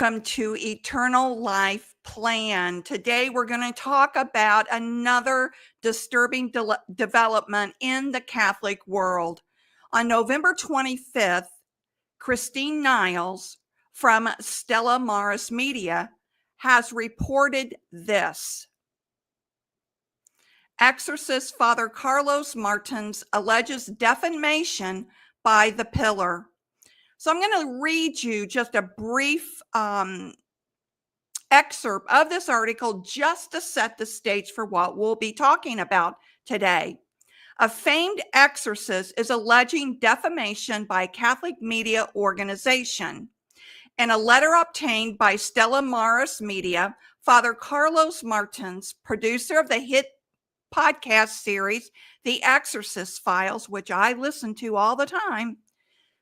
Welcome to Eternal Life Plan. Today we're going to talk about another disturbing development in the Catholic world. On November 25th, Christine Niles from Stella Maris Media has reported this. Exorcist Father Carlos Martins alleges defamation by the pillar. So I'm going to read you just a brief excerpt of this article just to set the stage for what we'll be talking about today. A famed exorcist is alleging defamation by a Catholic media organization. In a letter obtained by Stella Maris Media, Father Carlos Martins, producer of the hit podcast series, The Exorcist Files, which I listen to all the time,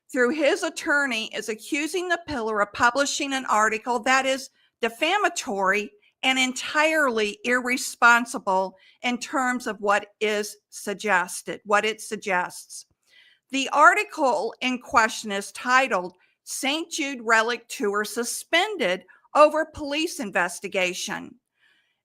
through his attorney, is accusing the pillar of publishing an article that is defamatory and entirely irresponsible in terms of what it suggests. The article in question is titled St. Jude Relic Tour Suspended Over Police Investigation.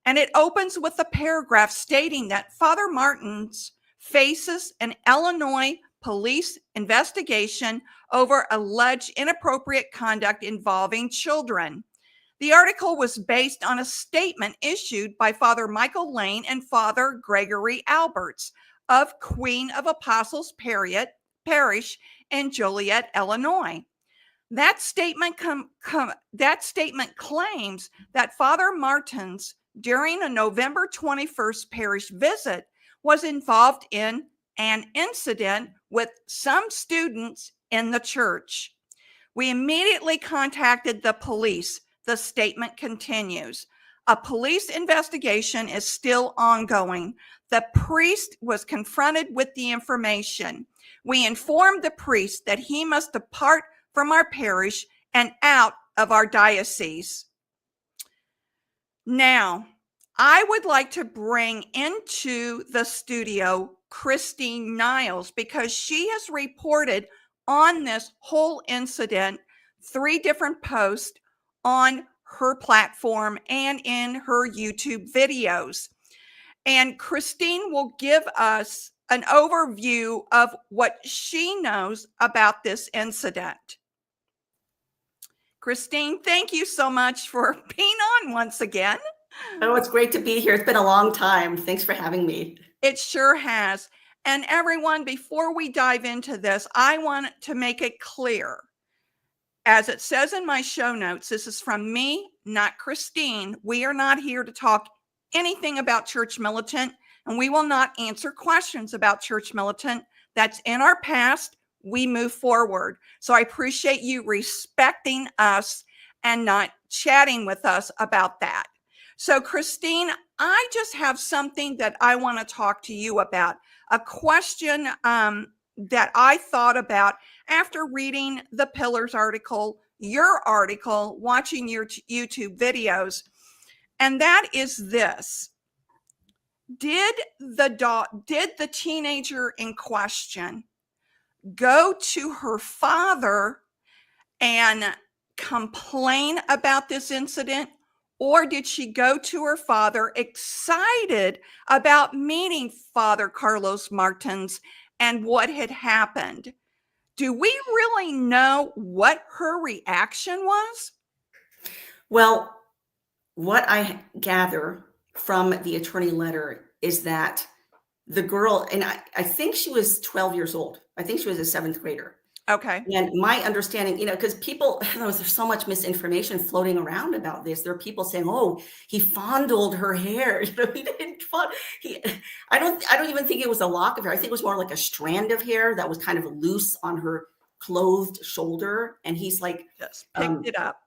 And it opens with a paragraph stating that Father Martins faces an Illinois police investigation over alleged inappropriate conduct involving children. The article was based on a statement issued by Father Michael Lane and Father Gregory Alberts of Queen of Apostles Parish in Joliet, Illinois. That statement claims that Father Martins, during a November 21st parish visit, was involved in an incident with some students in the church. We immediately contacted the police. The statement continues. A police investigation is still ongoing. The priest was confronted with the information. We informed the priest that he must depart from our parish and out of our diocese. Now, I would like to bring into the studio Christine Niles because she has reported on this whole incident, 3 different posts on her platform and in her YouTube videos. And Christine will give us an overview of what she knows about this incident. Christine, thank you so much for being on once again. Oh, it's great to be here. It's been a long time. Thanks for having me. It sure has. And everyone, before we dive into this, I want to make it clear. As it says in my show notes, this is from me, not Christine. We are not here to talk anything about Church Militant, and we will not answer questions about Church Militant. That's in our past. We move forward. So I appreciate you respecting us and not chatting with us about that. So Christine, I just have something that I want to talk to you about, a question that I thought about after reading the Pillars article, your article, watching your YouTube videos, and that is this. Did the teenager in question go to her father and complain about this incident? Or did she go to her father excited about meeting Father Carlos Martins and what had happened? Do we really know what her reaction was? Well, what I gather from the attorney letter is that the girl, and I think she was 12 years old. I think she was a 7th grader. Okay. And my understanding, because people, there's so much misinformation floating around about this. There are people saying, "Oh, he fondled her hair." He didn't I don't even think it was a lock of hair. I think it was more like a strand of hair that was kind of loose on her clothed shoulder. And he's like, just picked it up.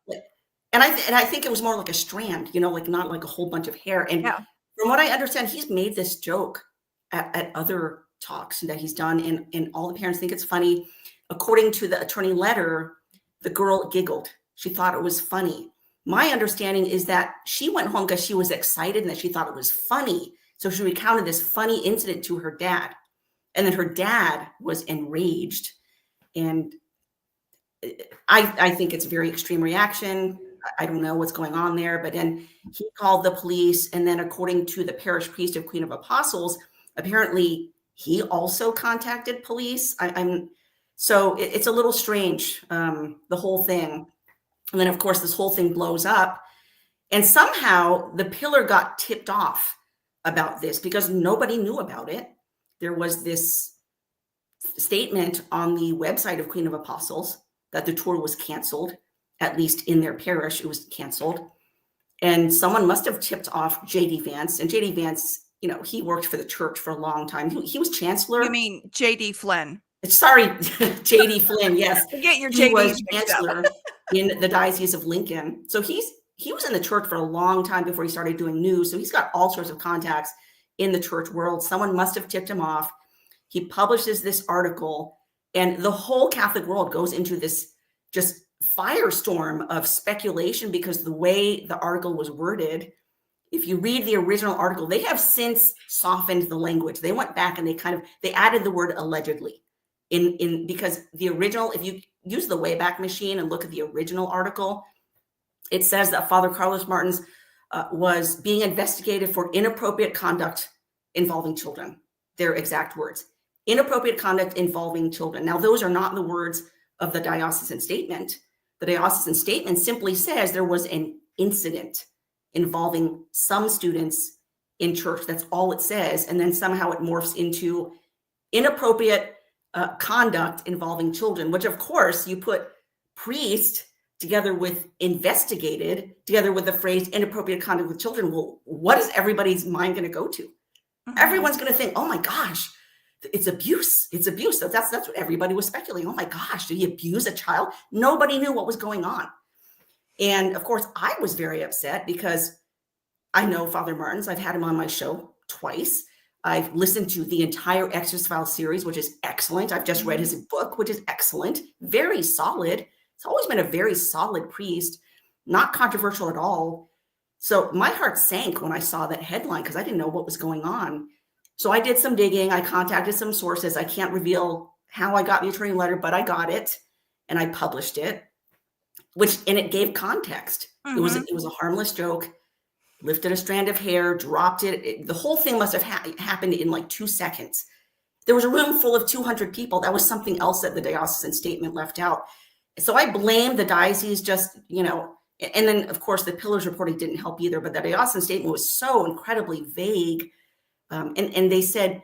And I think it was more like a strand, like not like a whole bunch of hair. And from what I understand, he's made this joke at other talks that he's done, and all the parents think it's funny. According to the attorney letter, the girl giggled. She thought it was funny. My understanding is that she went home because she was excited and that she thought it was funny. So she recounted this funny incident to her dad. And then her dad was enraged. And I think it's a very extreme reaction. I don't know what's going on there. But then he called the police. And then according to the parish priest of Queen of Apostles, apparently he also contacted police. So it's a little strange, the whole thing. And then, of course, this whole thing blows up. And somehow the pillar got tipped off about this because nobody knew about it. There was this statement on the website of Queen of Apostles that the tour was canceled, at least in their parish, it was canceled. And someone must have tipped off J.D. Vance. And J.D. Vance, he worked for the church for a long time. He was chancellor. You mean J.D. Flynn? Sorry, J.D. Flynn, yes. Get your He was JDs chancellor in the Diocese of Lincoln. So he was in the church for a long time before he started doing news. So he's got all sorts of contacts in the church world. Someone must have tipped him off. He publishes this article, and the whole Catholic world goes into this just firestorm of speculation because the way the article was worded, if you read the original article, they have since softened the language. They went back and they added the word allegedly because the original, if you use the Wayback Machine and look at the original article, it says that Father Carlos Martins was being investigated for inappropriate conduct involving children. Their exact words, inappropriate conduct involving children. Now, those are not the words of the diocesan statement. The diocesan statement simply says there was an incident involving some students in church. That's all it says. And then somehow it morphs into inappropriate conduct involving children, which of course you put priest together with investigated, together with the phrase inappropriate conduct with children. Well, what is everybody's mind going to go to? Mm-hmm. Everyone's going to think, oh my gosh, it's abuse. It's abuse. So that's what everybody was speculating. Oh my gosh, did he abuse a child? Nobody knew what was going on. And of course, I was very upset because I know Father Martins. I've had him on my show twice. I've listened to the entire Exorcist Files series, which is excellent. I've just read his book, which is excellent. Very solid. He's always been a very solid priest, not controversial at all. So my heart sank when I saw that headline because I didn't know what was going on. So I did some digging. I contacted some sources. I can't reveal how I got the attorney letter, but I got it and I published it, and it gave context. Mm-hmm. It was a harmless joke. Lifted a strand of hair, dropped it. The whole thing must have happened in like 2 seconds. There was a room full of 200 people. That was something else that the diocesan statement left out. So I blame the diocese and then of course the Pillars reporting didn't help either, but the diocesan statement was so incredibly vague. And they said,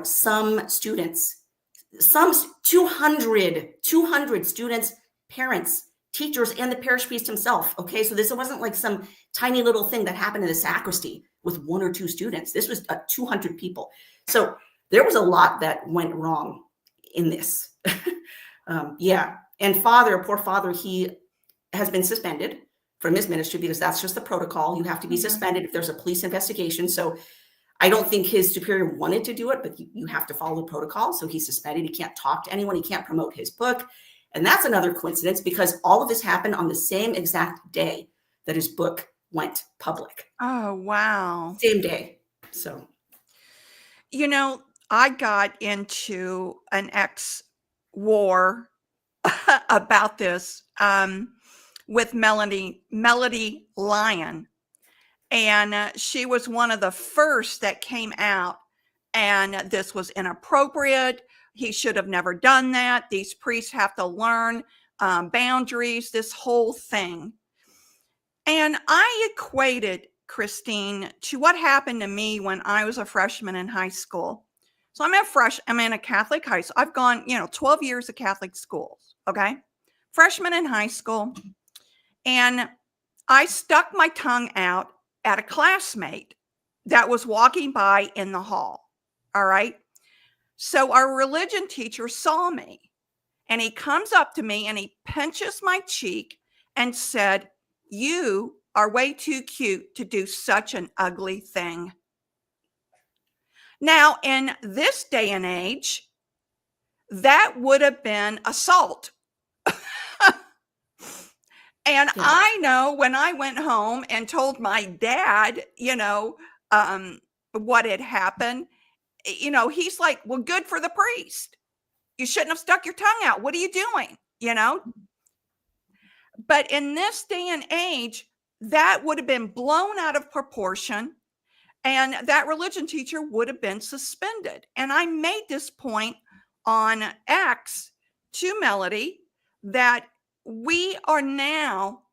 some students, some 200 students, parents, teachers, and the parish priest himself. Okay. So this wasn't like some tiny little thing that happened in the sacristy with 1 or 2 students. This was 200 people. So there was a lot that went wrong in this. Yeah. And poor father, he has been suspended from his ministry because that's just the protocol. You have to be suspended if there's a police investigation. So I don't think his superior wanted to do it, but you have to follow the protocol. So he's suspended. He can't talk to anyone. He can't promote his book. And that's another coincidence because all of this happened on the same exact day that his book went public. Oh, wow. Same day. So, I got into an ex-war about this with Melody Lyon. And she was one of the first that came out, and this was inappropriate. He should have never done that. These priests have to learn boundaries, this whole thing. And I equated, Christine, to what happened to me when I was a freshman in high school. So I'm in a Catholic high school. I've gone, 12 years of Catholic schools. Okay. Freshman in high school. And I stuck my tongue out at a classmate that was walking by in the hall. All right. So our religion teacher saw me, and he comes up to me and he pinches my cheek and said, "You are way too cute to do such an ugly thing." Now, in this day and age, that would have been assault. And yeah. I know when I went home and told my dad, what had happened, he's like, "Well, good for the priest. You shouldn't have stuck your tongue out. What are you doing?" But in this day and age, that would have been blown out of proportion, and that religion teacher would have been suspended. And I made this point on X to Melody that we are now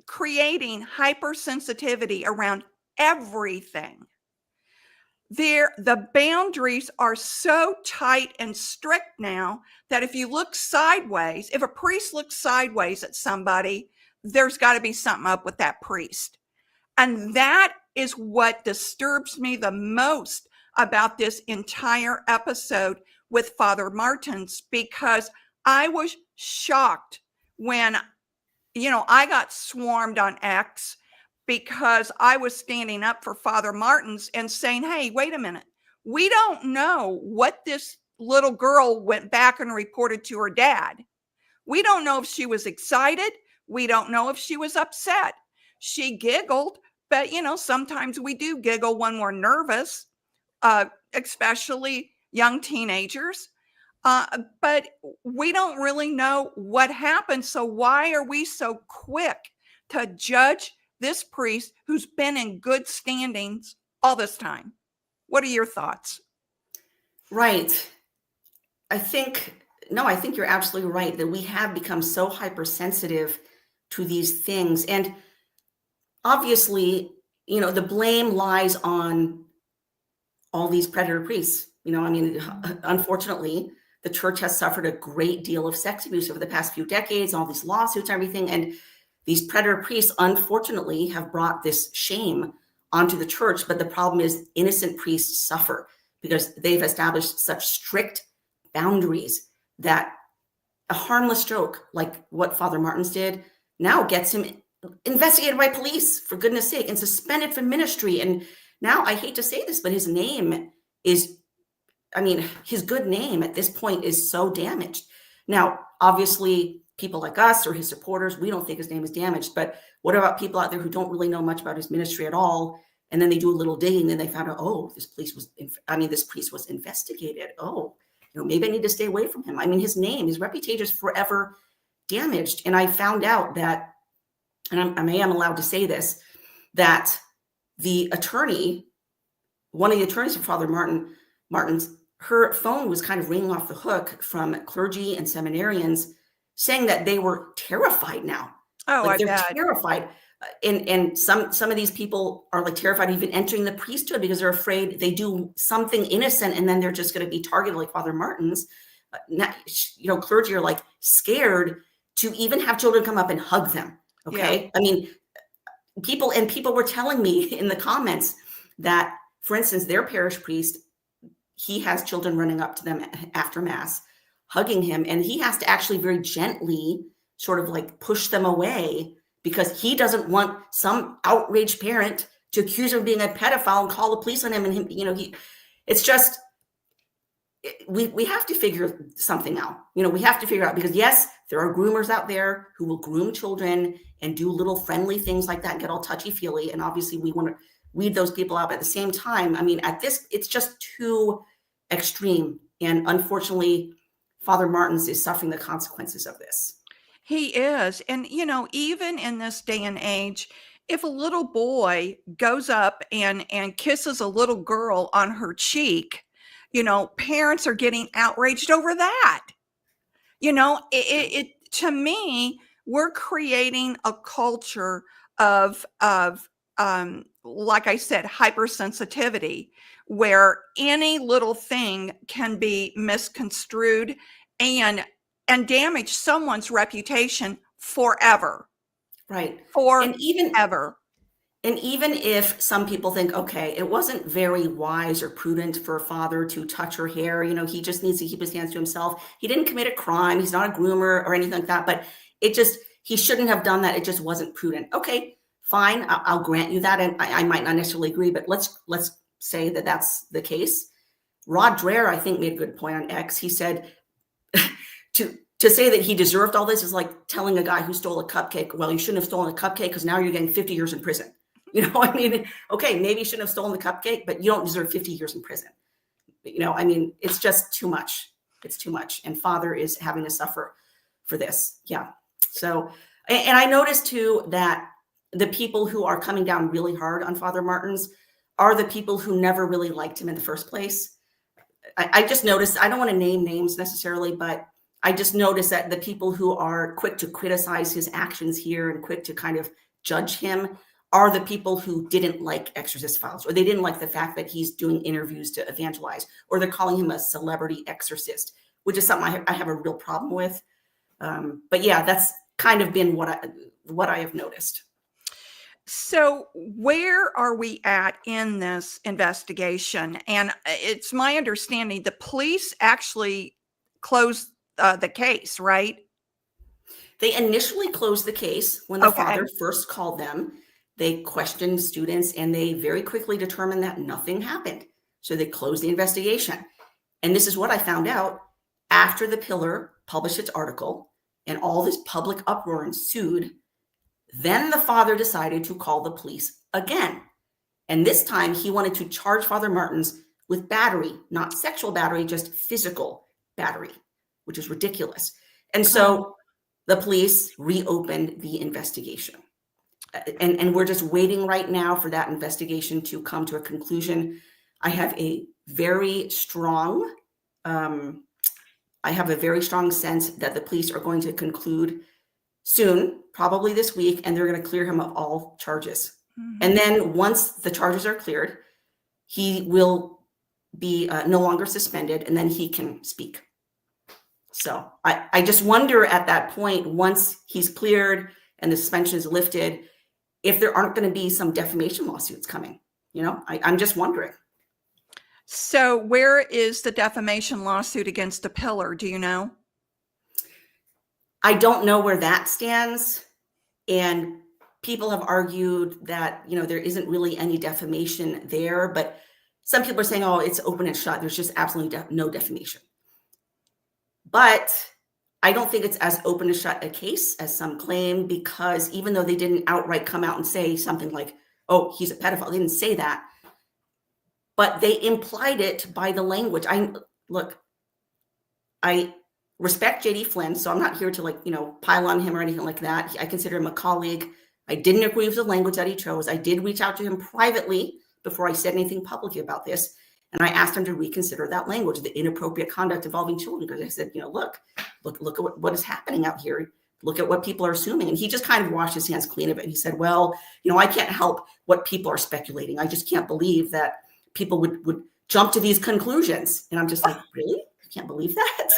creating hypersensitivity around everything. The boundaries are so tight and strict now that if you look sideways, if a priest looks sideways at somebody, there's got to be something up with that priest. And that is what disturbs me the most about this entire episode with Father Martins, because I was shocked when, I got swarmed on X because I was standing up for Father Martins and saying, hey, wait a minute. We don't know what this little girl went back and reported to her dad. We don't know if she was excited. We don't know if she was upset. She giggled, but sometimes we do giggle when we're nervous, especially young teenagers. But we don't really know what happened. So why are we so quick to judge this priest who's been in good standings all this time? What are your thoughts? Right. I think you're absolutely right that we have become so hypersensitive to these things. And obviously, the blame lies on all these predator priests. Unfortunately, the church has suffered a great deal of sex abuse over the past few decades, all these lawsuits and everything. And these predator priests, unfortunately, have brought this shame onto the church. But the problem is innocent priests suffer because they've established such strict boundaries that a harmless joke like what Father Martins did now gets him investigated by police, for goodness sake, and suspended from ministry. And now, I hate to say this, but his name is, his good name at this point is so damaged. Now, obviously, people like us or his supporters, we don't think his name is damaged. But what about people out there who don't really know much about his ministry at all? And then they do a little digging and they found out, oh, this priest was investigated. Oh, maybe I need to stay away from him. His name, his reputation is forever damaged. And I found out that, and I am allowed to say this, that the attorney, one of the attorneys for Father Martins, her phone was kind of ringing off the hook from clergy and seminarians saying that they were terrified now. Oh, they're terrified. And some of these people are terrified even entering the priesthood because they're afraid they do something innocent and then they're just going to be targeted like Father Martins. Clergy are scared to even have children come up and hug them. Okay. Yeah. People were telling me in the comments that, for instance, their parish priest, he has children running up to them after Mass, hugging him, and he has to actually very gently sort of push them away because he doesn't want some outraged parent to accuse him of being a pedophile and call the police on him. And it's just, we have to figure something out. We have to figure out, because yes, there are groomers out there who will groom children and do little friendly things like that and get all touchy-feely. And obviously we want to weed those people out. But at the same time, at this, it's just too extreme. And unfortunately, Father Martins is suffering the consequences of this. He is. And, even in this day and age, if a little boy goes up and kisses a little girl on her cheek, parents are getting outraged over that. To me, we're creating a culture of like I said, hypersensitivity, where any little thing can be misconstrued and damage someone's reputation forever. Right. Forever. And even if some people think, okay, it wasn't very wise or prudent for a father to touch her hair, he just needs to keep his hands to himself. He didn't commit a crime. He's not a groomer or anything like that, but he shouldn't have done that. It just wasn't prudent. Okay, fine. I'll grant you that. And I might not necessarily agree, but let's say that that's the case. Rod Dreher, I think, made a good point on X. He said to say that he deserved all this is like telling a guy who stole a cupcake, well, you shouldn't have stolen a cupcake because now you're getting 50 years in prison. Okay, maybe you shouldn't have stolen the cupcake, but you don't deserve 50 years in prison. It's just too much. It's too much. And Father is having to suffer for this. Yeah. So, and I noticed too that the people who are coming down really hard on Father Martins are the people who never really liked him in the first place. I just noticed, I don't want to name names necessarily, but I just noticed that the people who are quick to criticize his actions here and quick to kind of judge him are the people who didn't like Exorcist Files, or they didn't like the fact that he's doing interviews to evangelize, or they're calling him a celebrity exorcist, which is something I have a real problem with. But yeah, that's kind of been what I have noticed. So where are we at in this investigation? And it's my understanding the police actually closed the case, right? They initially closed the case when the Okay. father first called them. They questioned students and they very quickly determined that nothing happened. So they closed the investigation. And this is what I found out after the Pillar published its article and all this public uproar ensued. Then the father decided to call the police again. And this time he wanted to charge Father Martins with battery, not sexual battery, just physical battery, which is ridiculous. And so the police reopened the investigation. And we're just waiting right now for that investigation to come to a conclusion. I have a very strong sense that the police are going to conclude soon, probably this week, and they're going to clear him of all charges. Mm-hmm. And then once the charges are cleared, he will be no longer suspended, and then he can speak. So I just wonder at that point, once he's cleared and the suspension is lifted, if there aren't going to be some defamation lawsuits coming. You know, I'm just wondering. So where is the defamation lawsuit against the Pillar? Do you know? I don't know where that stands. And people have argued that, you know, there isn't really any defamation there, but some people are saying, oh, it's open and shut. There's just absolutely no defamation. But I don't think it's as open and shut a case as some claim, because even though they didn't outright come out and say something like, oh, he's a pedophile, they didn't say that, but they implied it by the language. I respect JD Flynn, so I'm not here to pile on him or anything like that. I consider him a colleague. I didn't agree with the language that he chose. I did reach out to him privately before I said anything publicly about this. And I asked him to reconsider that language, the inappropriate conduct involving children. Because I said, look at what is happening out here. Look at what people are assuming. And he just kind of washed his hands clean of it. He said, well, I can't help what people are speculating. I just can't believe that people would jump to these conclusions. And I'm just like, really? You can't believe that?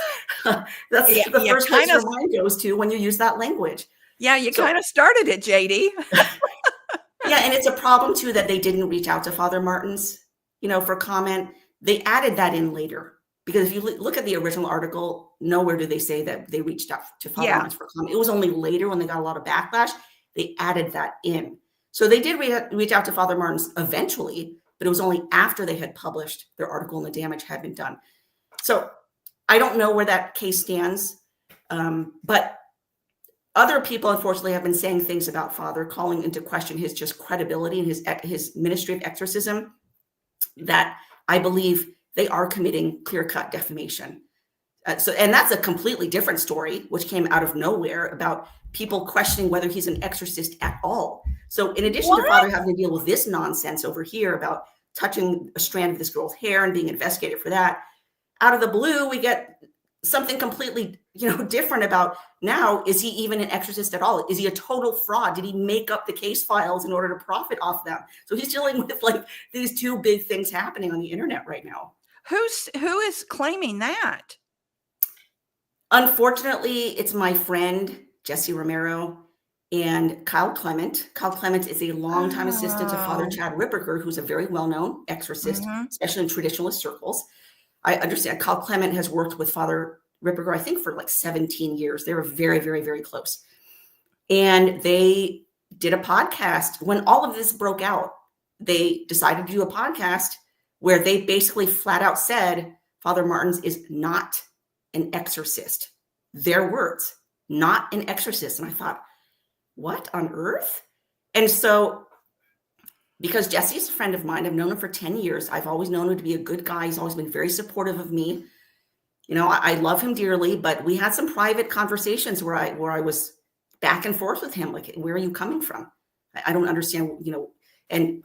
That's the first place your mind goes to when you use that language. Yeah, you kind of started it, JD. Yeah, and it's a problem too that they didn't reach out to Father Martins, for comment. They added that in later, because if you look at the original article, nowhere do they say that they reached out to Father Martins for comment. It was only later, when they got a lot of backlash, they added that in. So they did reach out to Father Martins eventually, but it was only after they had published their article and the damage had been done. So I don't know where that case stands, but other people, unfortunately, have been saying things about Father, calling into question his just credibility and his ministry of exorcism, that I believe they are committing clear-cut defamation. And that's a completely different story, which came out of nowhere, about people questioning whether he's an exorcist at all. So in addition to Father having to deal with this nonsense over here about touching a strand of this girl's hair and being investigated for that, out of the blue, we get something completely, different about, now, is he even an exorcist at all? Is he a total fraud? Did he make up the case files in order to profit off them? So he's dealing with these two big things happening on the internet right now. Who is claiming that? Unfortunately, it's my friend, Jesse Romero, and Kyle Clement. Kyle Clement is a longtime assistant to Father Chad Ripperger, who's a very well-known exorcist, especially in traditionalist circles. I understand Kyle Clement has worked with Father Ripperger, I think, for 17 years. They were very, very, very close. And they did a podcast. When all of this broke out, they decided to do a podcast where they basically flat out said, Father Martins is not an exorcist. Their words, not an exorcist. And I thought, what on earth? And so, because Jesse's a friend of mine, I've known him for 10 years. I've always known him to be a good guy. He's always been very supportive of me. I love him dearly, but we had some private conversations where I was back and forth with him. Like, where are you coming from? I don't understand, and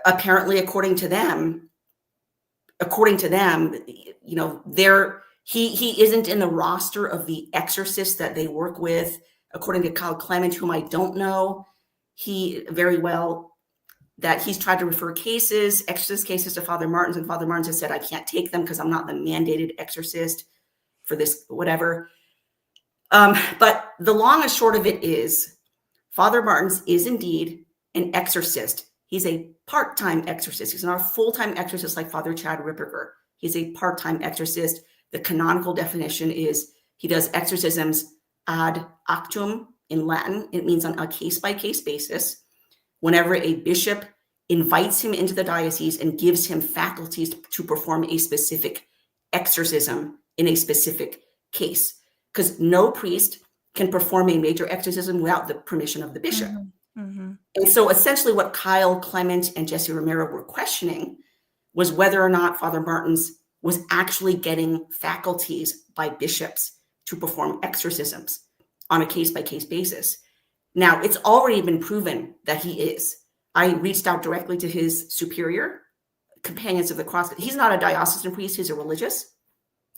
apparently according to them, he isn't in the roster of the exorcists that they work with. According to Kyle Clement, whom I don't know, that he's tried to refer exorcist cases to Father Martins, and Father Martins has said, I can't take them because I'm not the mandated exorcist for this, whatever. But the long and short of it is, Father Martins is indeed an exorcist. He's a part-time exorcist. He's not a full-time exorcist like Father Chad Ripperger. He's a part-time exorcist. The canonical definition is he does exorcisms ad actum in Latin. It means on a case-by-case basis. Whenever a bishop invites him into the diocese and gives him faculties to perform a specific exorcism in a specific case. Because no priest can perform a major exorcism without the permission of the bishop. Mm-hmm. And so essentially what Kyle Clement and Jesse Romero were questioning was whether or not Father Martins was actually getting faculties by bishops to perform exorcisms on a case-by-case basis. Now, it's already been proven that he is. I reached out directly to his superior, Companions of the Cross. He's not a diocesan priest, he's a religious.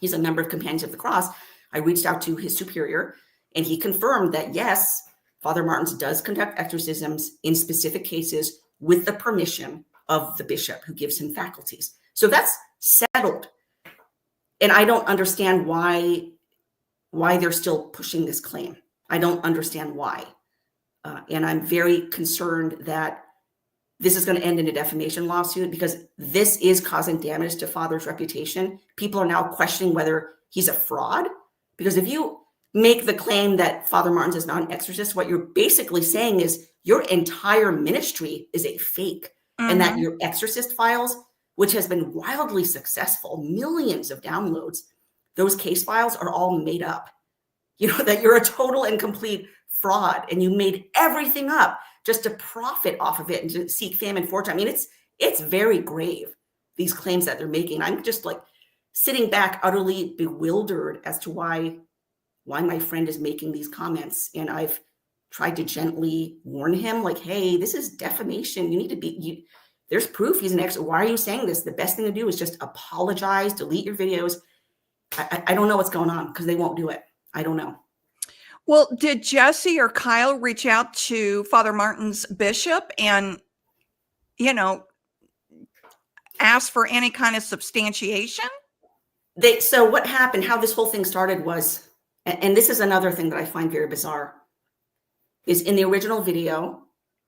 He's a member of Companions of the Cross. I reached out to his superior, and he confirmed that, yes, Father Martins does conduct exorcisms in specific cases with the permission of the bishop who gives him faculties. So that's settled. And I don't understand why they're still pushing this claim. I don't understand why. And I'm very concerned that this is going to end in a defamation lawsuit, because this is causing damage to Father's reputation. People are now questioning whether he's a fraud, because if you make the claim that Father Martins is not an exorcist, what you're basically saying is your entire ministry is a fake, and that your exorcist files, which has been wildly successful, millions of downloads, those case files are all made up. That you're a total and complete fraud, and you made everything up just to profit off of it and to seek fame and fortune. I mean, it's very grave, these claims that they're making. I'm just like sitting back utterly bewildered as to why my friend is making these comments. And I've tried to gently warn him, like, hey, this is defamation. You need to there's proof he's an exorcist. Why are you saying this? The best thing to do is just apologize, delete your videos. I don't know what's going on, because they won't do it. I don't know. Well, did Jesse or Kyle reach out to Father Martin's bishop and, ask for any kind of substantiation? So what happened, how this whole thing started was, and this is another thing that I find very bizarre, is in the original video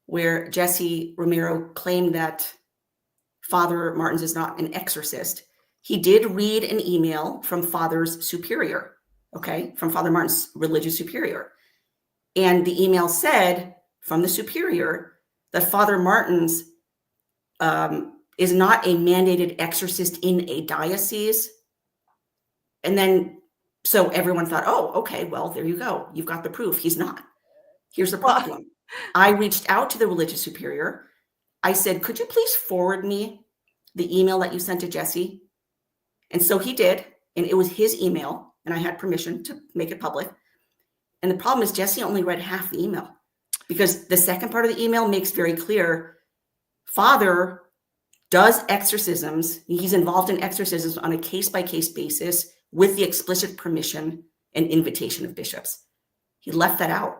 where Jesse Romero claimed that Father Martins is not an exorcist, he did read an email from Father's superior, from Father Martin's religious superior. And the email said from the superior that Father Martins is not a mandated exorcist in a diocese. And then, so everyone thought, oh, okay, well, there you go. You've got the proof. He's not. Here's the problem. I reached out to the religious superior. I said, could you please forward me the email that you sent to Jesse? And so he did. And it was his email, and I had permission to make it public. And the problem is Jesse only read half the email, because the second part of the email makes very clear Father does exorcisms. He's involved in exorcisms on a case-by-case basis with the explicit permission and invitation of bishops. He left that out.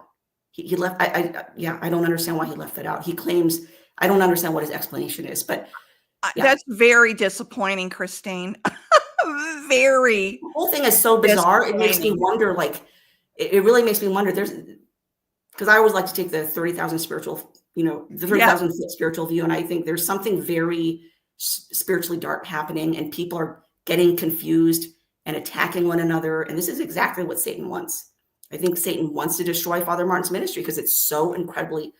He left. I don't understand why he left that out. He claims, I don't understand what his explanation is, but yeah. That's very disappointing, Christine. Very. The whole thing is so bizarre. It makes me wonder, it really makes me wonder. Because I always like to take the 30,000 spiritual, the 30,000 foot spiritual view. And I think there's something very spiritually dark happening, and people are getting confused and attacking one another. And this is exactly what Satan wants. I think Satan wants to destroy Father Martin's ministry because it's so incredibly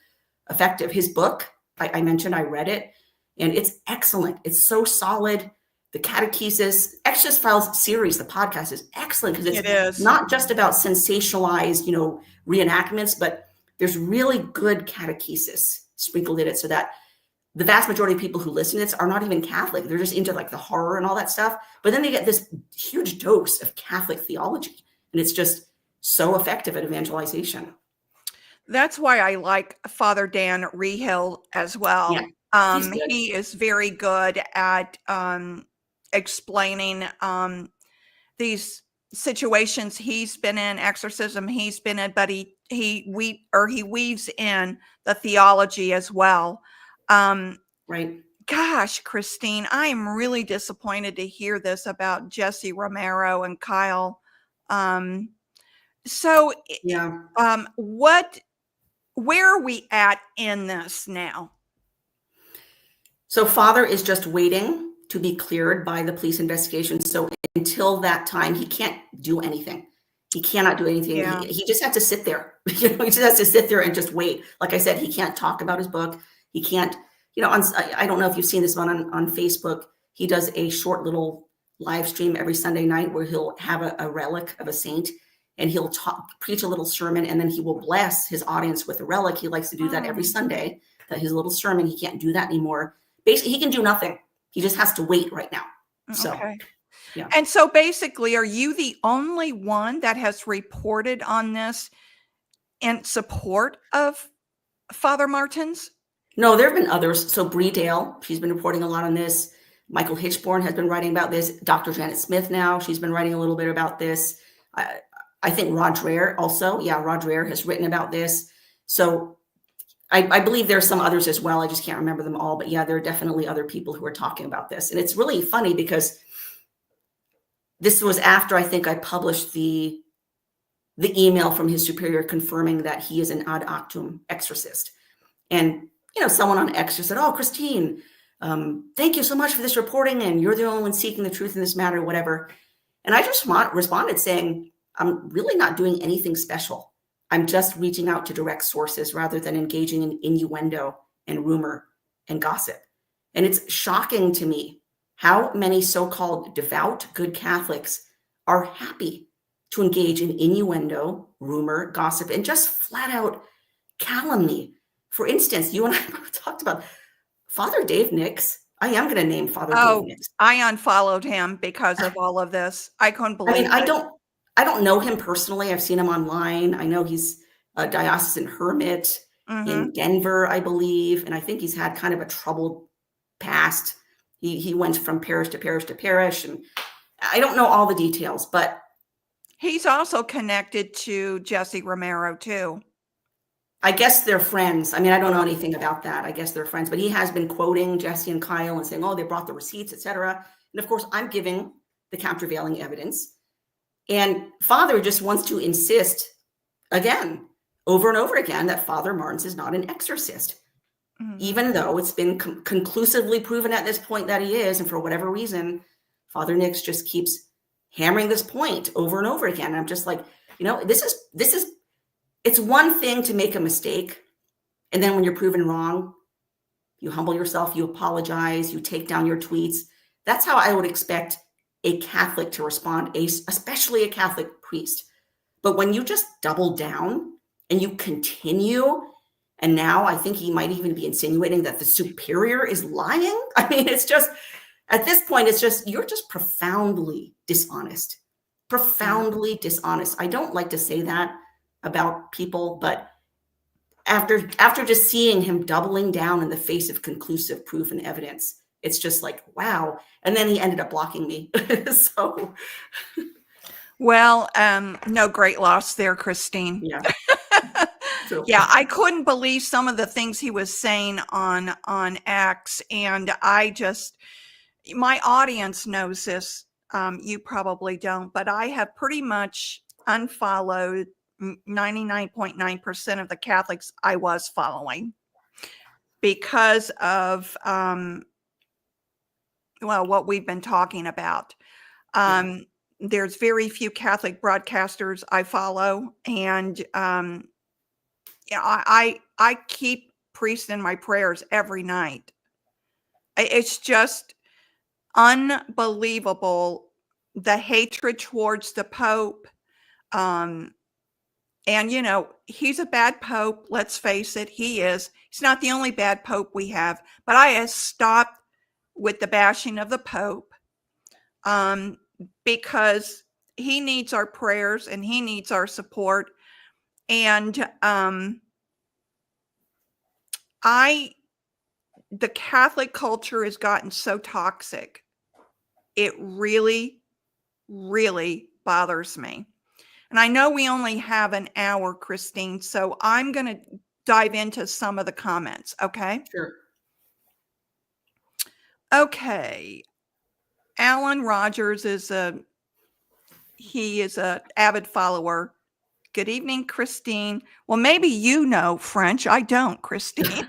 effective. His book, I mentioned, I read it, and it's excellent. It's so solid. The Catechesis, Exorcist Files series, the podcast, is excellent because it's not just about sensationalized, reenactments, but there's really good catechesis sprinkled in it, so that the vast majority of people who listen to this are not even Catholic. They're just into the horror and all that stuff. But then they get this huge dose of Catholic theology, and it's just so effective at evangelization. That's why I like Father Dan Rehill as Yeah, well. he's good. He is very good at explaining these situations he's been in, exorcism he's been in, but he weaves in the theology as well. Right. Gosh, Christine, I am really disappointed to hear this about Jesse Romero and Kyle. So, Yeah. where are we at in this now? So father is just waiting to be cleared by the police investigation. So until that time, he can't do anything. He cannot do anything. Yeah. He just has to sit there. He just has to sit there and just wait. Like I said, he can't talk about his book. He can't, I don't know if you've seen this one on Facebook. He does a short little live stream every Sunday night where he'll have a relic of a saint and he'll preach a little sermon, and then he will bless his audience with a relic. He likes to do that every Sunday, his little sermon. He can't do that anymore. Basically, he can do nothing. He just has to wait right now. So, Okay. yeah. And so basically, are you the only one that has reported on this in support of Father Martins? No, there have been others. So Bree Dale, she's been reporting a lot on this. Michael Hitchborn has been writing about this. Dr. Janet Smith now, she's been writing a little bit about this. I think Rod Dreher also. Yeah, Rod Dreher has written about this. So I believe there's some others as well. I just can't remember them all. But yeah, there are definitely other people who are talking about this. And it's really funny because this was after I think I published the email from his superior confirming that he is an ad actum exorcist. And, someone on X just said, "Oh, Christine, thank you so much for this reporting. And you're the only one seeking the truth in this matter," whatever. And I just responded saying, "I'm really not doing anything special. I'm just reaching out to direct sources rather than engaging in innuendo and rumor and gossip." And it's shocking to me how many so-called devout, good Catholics are happy to engage in innuendo, rumor, gossip, and just flat out calumny. For instance, you and I talked about Father Dave Nix. I am going to name Father Dave Nix. I unfollowed him because of all of this. I couldn't believe it. I don't know him personally. I've seen him online. I know he's a diocesan hermit in Denver, I believe. And I think he's had kind of a troubled past. He went from parish to parish to parish. And I don't know all the details, but he's also connected to Jesse Romero too. I guess they're friends. I mean, I don't know anything about that. I guess they're friends, but he has been quoting Jesse and Kyle and saying, "Oh, they brought the receipts, etc." And of course, I'm giving the countervailing evidence. And Father just wants to insist again, over and over again, that Father Martins is not an exorcist, even though it's been conclusively proven at this point that he is. And for whatever reason, Father Nix just keeps hammering this point over and over again. And I'm just like, this is it's one thing to make a mistake. And then when you're proven wrong, you humble yourself, you apologize, you take down your tweets. That's how I would expect a Catholic to respond, especially a Catholic priest. But when you just double down and you continue, and now I think he might even be insinuating that the superior is lying. I mean, it's just, at this point, you're just profoundly dishonest. Profoundly dishonest. I don't like to say that about people, but after just seeing him doubling down in the face of conclusive proof and evidence, it's just like, wow. And then he ended up blocking me. So, well, no great loss there, Christine. Yeah. So, yeah, I couldn't believe some of the things he was saying on X, and my audience knows this. You probably don't, but I have pretty much unfollowed 99.9% of the Catholics I was following because of what we've been talking about. There's very few Catholic broadcasters I follow, and I keep priests in my prayers every night. It's just unbelievable, the hatred towards the Pope. And, he's a bad Pope. Let's face it, he is. He's not the only bad Pope we have. But I have stopped with the bashing of the Pope because he needs our prayers and he needs our support. And the Catholic culture has gotten so toxic. It really, really bothers me. And I know we only have an hour, Christine, so I'm going to dive into some of the comments. Okay. Sure. Okay. Alan Rogers is an avid follower. Good evening, Christine. Well, maybe you know French. I don't, Christine.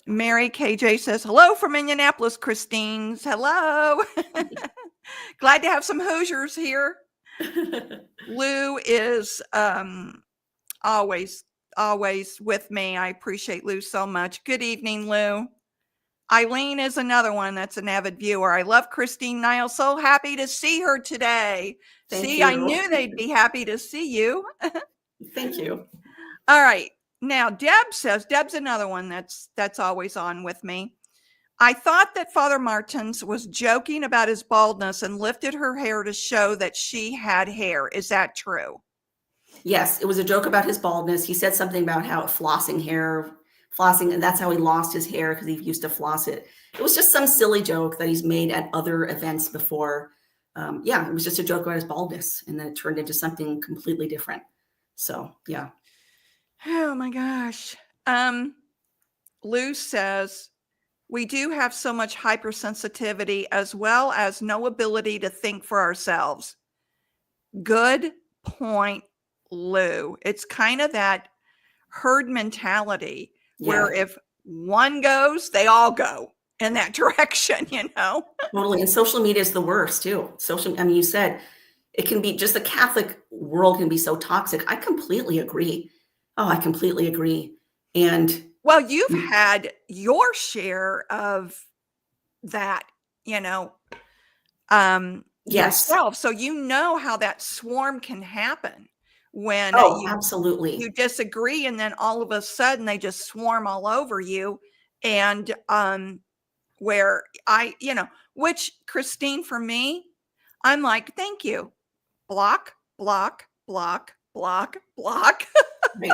Mary KJ says, hello from Indianapolis, Christine. Hello. Glad to have some Hoosiers here. Lou is always with me. I appreciate Lou so much. Good evening, Lou. Eileen is another one that's an avid viewer. I love Christine Niles. So happy to see her today. Thank See, you. I knew they'd be happy to see you. Thank you. All right. Now, Deb's another one that's always on with me. I thought that Father Martins was joking about his baldness and lifted her hair to show that she had hair. Is that true? Yes, it was a joke about his baldness. He said something about how flossing, and that's how he lost his hair, because he used to floss it. It was just some silly joke that he's made at other events before. Yeah, it was just a joke about his baldness, and then it turned into something completely different. So, yeah. Oh my gosh. Lou says, we do have so much hypersensitivity as well as no ability to think for ourselves. Good point, Lou. It's kind of that herd mentality where if one goes, they all go in that direction, you know? Totally. And social media is the worst too. I mean, you said it can be just the Catholic world can be so toxic. I completely agree. Oh, I completely agree. And well, you've had your share of that, you know, yourself. So you know how that swarm can happen when absolutely, you disagree, and then all of a sudden they just swarm all over you. And where which, Christine, for me, I'm like, thank you. Block, block, block, block, block. Right.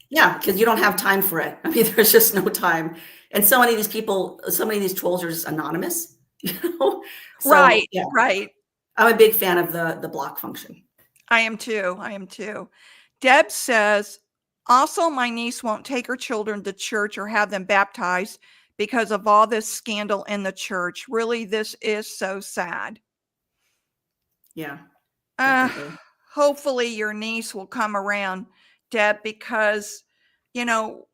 Yeah, because you don't have time for it. I mean, there's just no time. And so many of these people, so many of these trolls are just anonymous, you know? So, right, yeah. right. I'm a big fan of the block function. I am too. Deb says, also, my niece won't take her children to church or have them baptized because of all this scandal in the church. Really, this is so sad. Yeah. Hopefully your niece will come around, Deb, because, you know,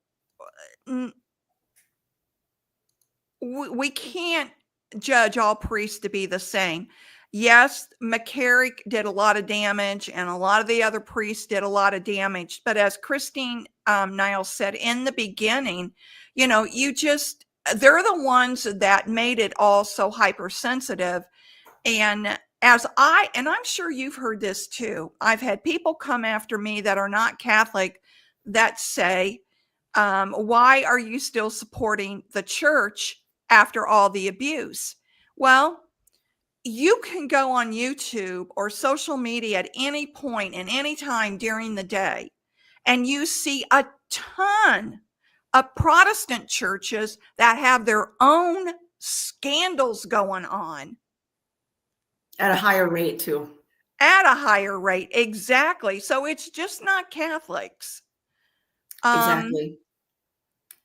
we can't judge all priests to be the same. Yes, McCarrick did a lot of damage, and a lot of the other priests did a lot of damage. But as Christine Niles said in the beginning, you know, they're the ones that made it all so hypersensitive. And I'm sure you've heard this too. I've had people come after me that are not Catholic that say, why are you still supporting the church after all the abuse? Well, you can go on YouTube or social media at any point and any time during the day, and you see a ton of Protestant churches that have their own scandals going on. At a higher rate too. At a higher rate, exactly. So it's just not Catholics. Exactly.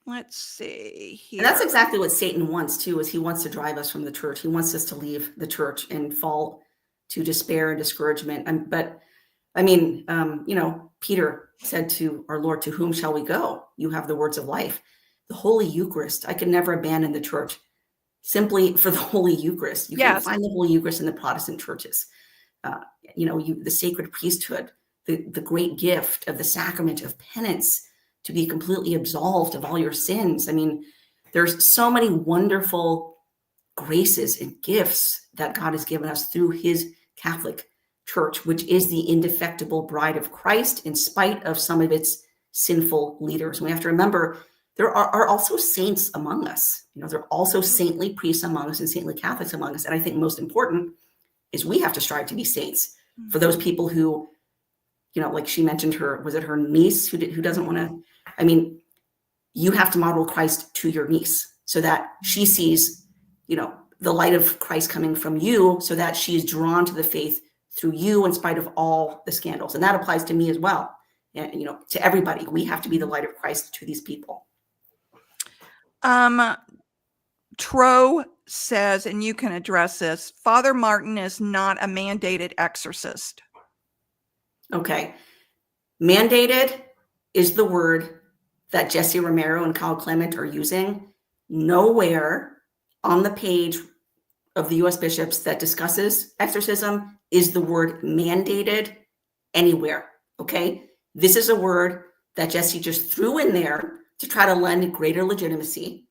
Let's see here. And that's exactly what Satan wants too, is he wants to drive us from the church. He wants us to leave the church and fall to despair and discouragement. But I mean, you know, Peter said to our Lord, to whom shall we go? You have the words of life. The Holy Eucharist. I could never abandon the church simply for the Holy Eucharist. You can find the Holy Eucharist in the Protestant churches. You know, the sacred priesthood, the great gift of the sacrament of penance, to be completely absolved of all your sins. I mean, there's so many wonderful graces and gifts that God has given us through his Catholic Church, which is the indefectible bride of Christ in spite of some of its sinful leaders. And we have to remember there are also saints among us. You know, there are also saintly priests among us and saintly Catholics among us. And I think most important is we have to strive to be saints for those people who like she mentioned was it her niece who doesn't want to, I mean, you have to model Christ to your niece so that she sees, the light of Christ coming from you, so that she is drawn to the faith through you in spite of all the scandals. And that applies to me as well. And, to everybody, we have to be the light of Christ to these people. Tro says, and you can address this, Father Martin is not a mandated exorcist. Okay. Mandated is the word that Jesse Romero and Kyle Clement are using. Nowhere on the page of the U.S. bishops that discusses exorcism is the word mandated anywhere. Okay. This is a word that Jesse just threw in there to try to lend greater legitimacy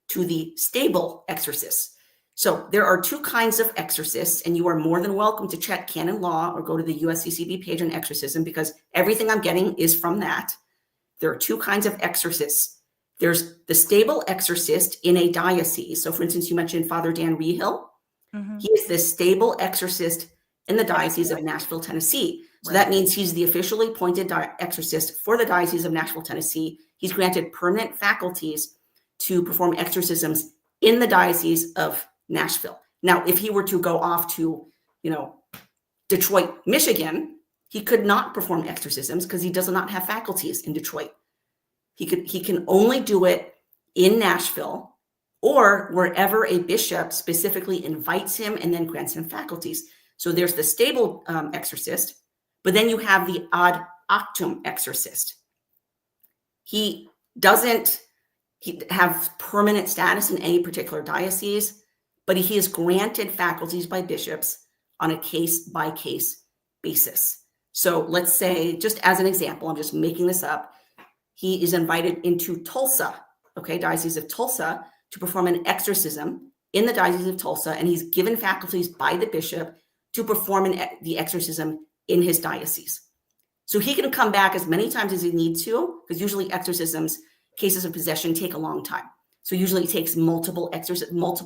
to the stable exorcists. So there are two kinds of exorcists, and you are more than welcome to check canon law or go to the USCCB page on exorcism, because everything I'm getting is from that. There are two kinds of exorcists. There's the stable exorcist in a diocese. So for instance, you mentioned Father Dan Rehill. He is the stable exorcist in the Diocese of Nashville, Tennessee. So that means he's the officially appointed exorcist for the Diocese of Nashville, Tennessee. He's granted permanent faculties to perform exorcisms in the Diocese of Nashville. Now, if he were to go off to, Detroit, Michigan, he could not perform exorcisms because he does not have faculties in Detroit. He can only do it in Nashville or wherever a bishop specifically invites him and then grants him faculties. So there's the stable exorcist, but then you have the ad actum exorcist. He doesn't have permanent status in any particular diocese, but he is granted faculties by bishops on a case-by-case basis. So let's say, just as an example, I'm just making this up, he is invited into Tulsa, Diocese of Tulsa, to perform an exorcism in the Diocese of Tulsa, and he's given faculties by the bishop to perform the exorcism in his diocese. So he can come back as many times as he needs to, because usually exorcisms, cases of possession, take a long time. So usually it takes multiple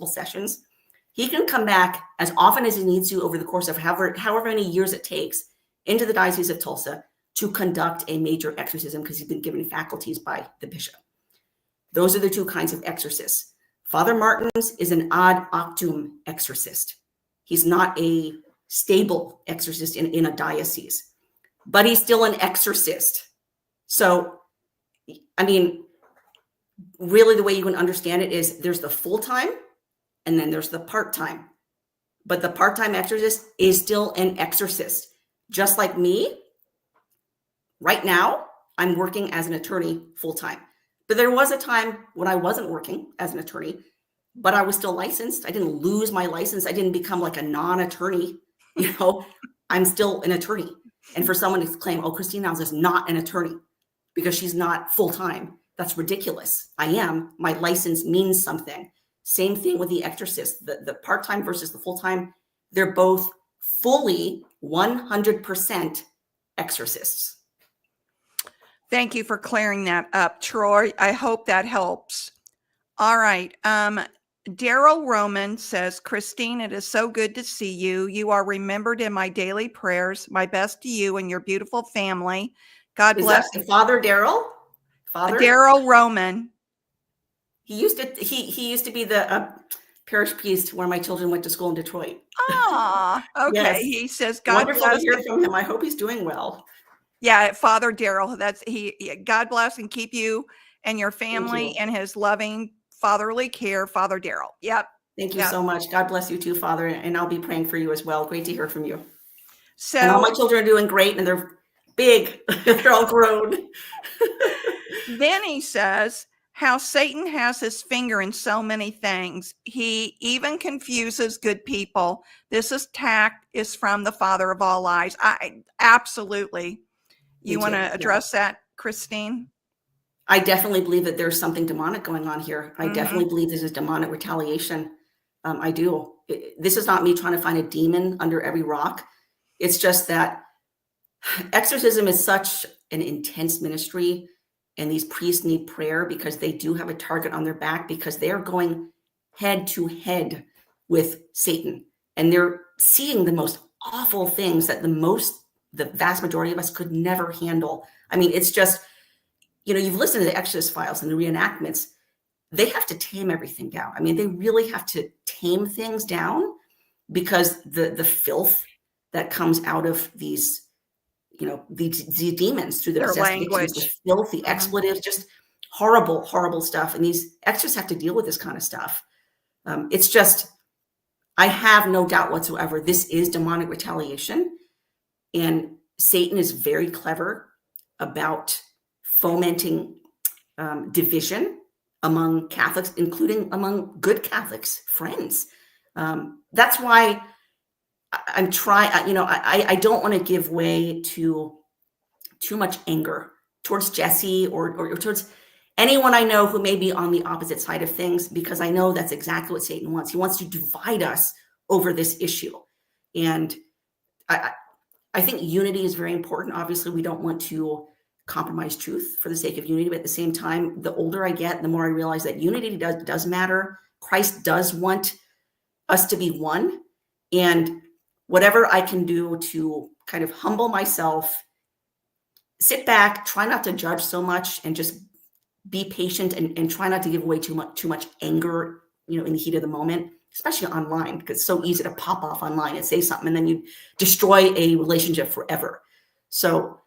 sessions. He can come back as often as he needs to over the course of however many years it takes into the Diocese of Tulsa to conduct a major exorcism, because he's been given faculties by the bishop. Those are the two kinds of exorcists. Father Martins is an ad actum exorcist. He's not a stable exorcist in a diocese, but he's still an exorcist. So, I mean, really the way you can understand it is there's the full-time and then there's the part-time. But the part-time exorcist is still an exorcist. Just like me, right now, I'm working as an attorney full-time. But there was a time when I wasn't working as an attorney, but I was still licensed. I didn't lose my license. I didn't become like a non-attorney. I'm still an attorney. And for someone to claim, Christine Niles is not an attorney because she's not full-time, that's ridiculous. I am. My license means something. Same thing with the exorcist. The part-time versus the full-time, they're both fully 100% exorcists. Thank you for clearing that up, Troy. I hope that helps. All right. Daryl Roman says, Christine, it is so good to see you. You are remembered in my daily prayers. My best to you and your beautiful family. God bless. Is that Father Daryl? Daryl Roman. He used to be the parish priest where my children went to school in Detroit. Ah, okay. Yes. He says, God wonderful bless to hear from him. I hope he's doing well. Yeah, Father Daryl. God bless and keep you and your family in his loving fatherly care, Father Daryl. Yep. Thank you so much. God bless you too, Father. And I'll be praying for you as well. Great to hear from you. So, and all my children are doing great, and they're big. They're all grown. Then he says how Satan has his finger in so many things. He even confuses good people. This attack is from the father of all lies. Absolutely. You want to address that, Christine? I definitely believe that there's something demonic going on here. I definitely believe this is demonic retaliation. I do. This is not me trying to find a demon under every rock. It's just that exorcism is such an intense ministry, and these priests need prayer because they do have a target on their back, because they are going head to head with Satan, and they're seeing the most awful things that the most the vast majority of us could never handle. I mean, it's just, you've listened to the Exodus files and the reenactments. They have to tame everything down. I mean, they really have to tame things down because the filth that comes out of these, the demons through the Their possessed victims, the language. filth, the expletives, just horrible, horrible stuff. And these exorcists have to deal with this kind of stuff. It's just, I have no doubt whatsoever, this is demonic retaliation. And Satan is very clever about fomenting division among Catholics, including among good Catholics, friends. That's why I'm trying, I don't want to give way to too much anger towards Jesse or towards anyone I know who may be on the opposite side of things, because I know that's exactly what Satan wants. He wants to divide us over this issue. And I think unity is very important. Obviously, we don't want to compromise truth for the sake of unity, but at the same time, the older I get, the more I realize that unity does matter. Christ does want us to be one. And whatever I can do to kind of humble myself, sit back, try not to judge so much, and just be patient and try not to give away too much anger, in the heat of the moment, especially online, because it's so easy to pop off online and say something and then you destroy a relationship forever. So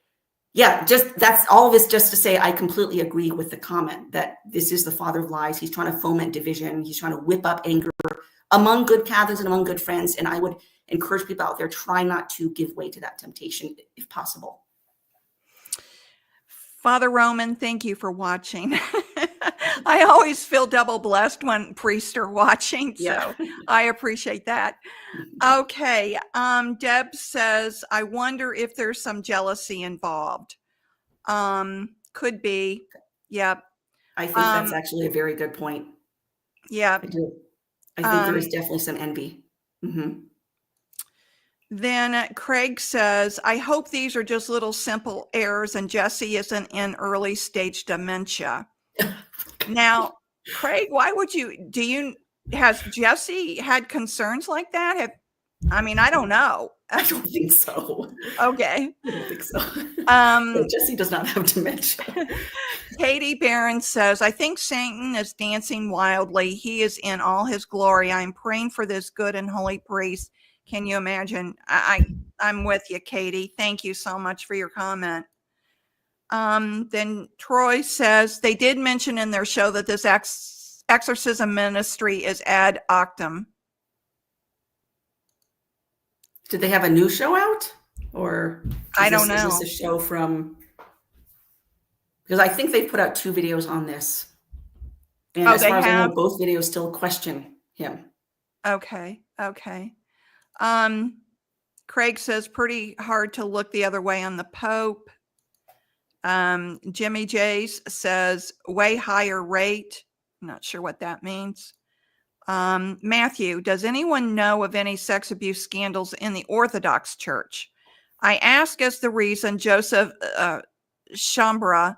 yeah, that's all of this just to say I completely agree with the comment that this is the father of lies. He's trying to foment division. He's trying to whip up anger among good Catholics and among good friends. And I would encourage people out there, try not to give way to that temptation if possible. Father Roman, thank you for watching. I always feel double blessed when priests are watching, so I appreciate that. Okay, Deb says, I wonder if there's some jealousy involved. Could be. Yep. I think that's actually a very good point. Yeah. I do. I think there is definitely some envy. Mm-hmm. Then Craig says, I hope these are just little simple errors and Jesse isn't in early stage dementia. Now, Craig, why would has Jesse had concerns like that? I don't know. I don't think so. Okay. I don't think so. So Jesse does not have dementia. Katie Barron says, I think Satan is dancing wildly. He is in all his glory. I'm praying for this good and holy priest. Can you imagine? I'm with you, Katie. Thank you so much for your comment. Then Troy says, they did mention in their show that this exorcism ministry is ad octum. Did they have a new show out? Or I don't know. Is this a show from, because I think they put out 2 videos on this. And as far as I know, both videos still question him. Okay. Craig says, pretty hard to look the other way on the Pope. Jimmy Jays says, way higher rate. I'm not sure what that means. Matthew, does anyone know of any sex abuse scandals in the Orthodox Church? I ask as the reason Joseph Chambra,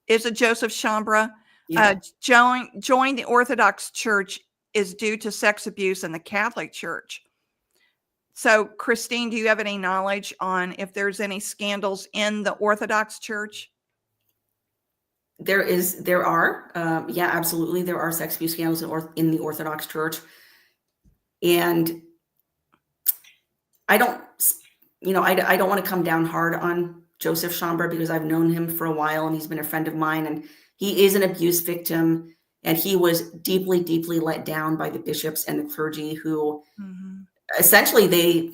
is it Joseph Chambra? Yeah. Joined the Orthodox Church is due to sex abuse in the Catholic Church. So, Christine, do you have any knowledge on if there's any scandals in the Orthodox Church? There are. Yeah, absolutely. There are sex abuse scandals in the Orthodox Church. And I don't want to come down hard on Joseph Chambra because I've known him for a while and he's been a friend of mine and he is an abuse victim and he was deeply, deeply let down by the bishops and the clergy who essentially they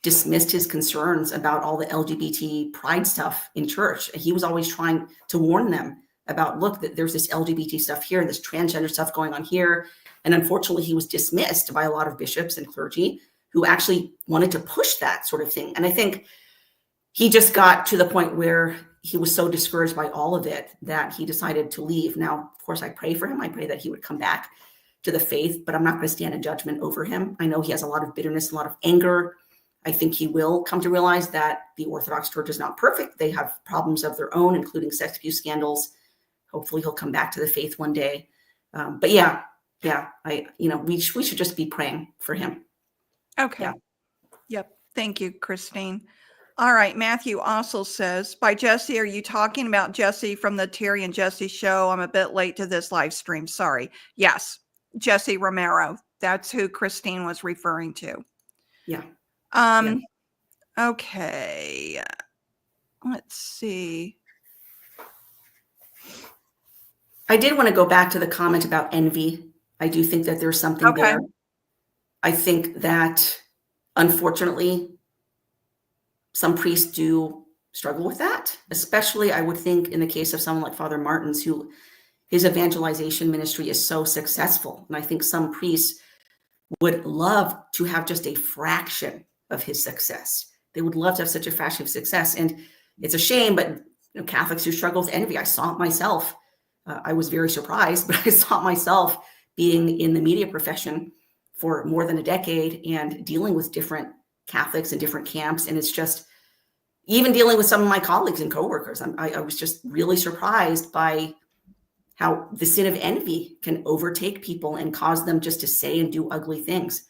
dismissed his concerns about all the LGBT pride stuff in church. He was always trying to warn them about, look, that there's this LGBT stuff here, this transgender stuff going on here. And unfortunately, he was dismissed by a lot of bishops and clergy who actually wanted to push that sort of thing. And I think he just got to the point where he was so discouraged by all of it that he decided to leave. Now, of course, I pray for him. I pray that he would come back to the faith, but I'm not going to stand in judgment over him. I know he has a lot of bitterness, a lot of anger. I think he will come to realize that the Orthodox Church is not perfect. They have problems of their own, including sex abuse scandals. Hopefully he'll come back to the faith one day. But we should just be praying for him. Okay. Yeah. Yep. Thank you, Christine. All right. Matthew also says, by Jesse, are you talking about Jesse from the Terry and Jesse show? I'm a bit late to this live stream. Sorry. Yes. Jesse Romero. That's who Christine was referring to. Yeah. Okay. Let's see. I did want to go back to the comment about envy. I do think that there's something there. I think that, unfortunately, some priests do struggle with that, especially I would think in the case of someone like Father Martins, who his evangelization ministry is so successful. And I think some priests would love to have just a fraction of his success. They would love to have such a fraction of success. And it's a shame, but Catholics who struggle with envy, I saw it myself. I was very surprised, but I saw it myself being in the media profession for more than a decade and dealing with different Catholics and different camps. And it's just, even dealing with some of my colleagues and coworkers, I was just really surprised by how the sin of envy can overtake people and cause them just to say and do ugly things,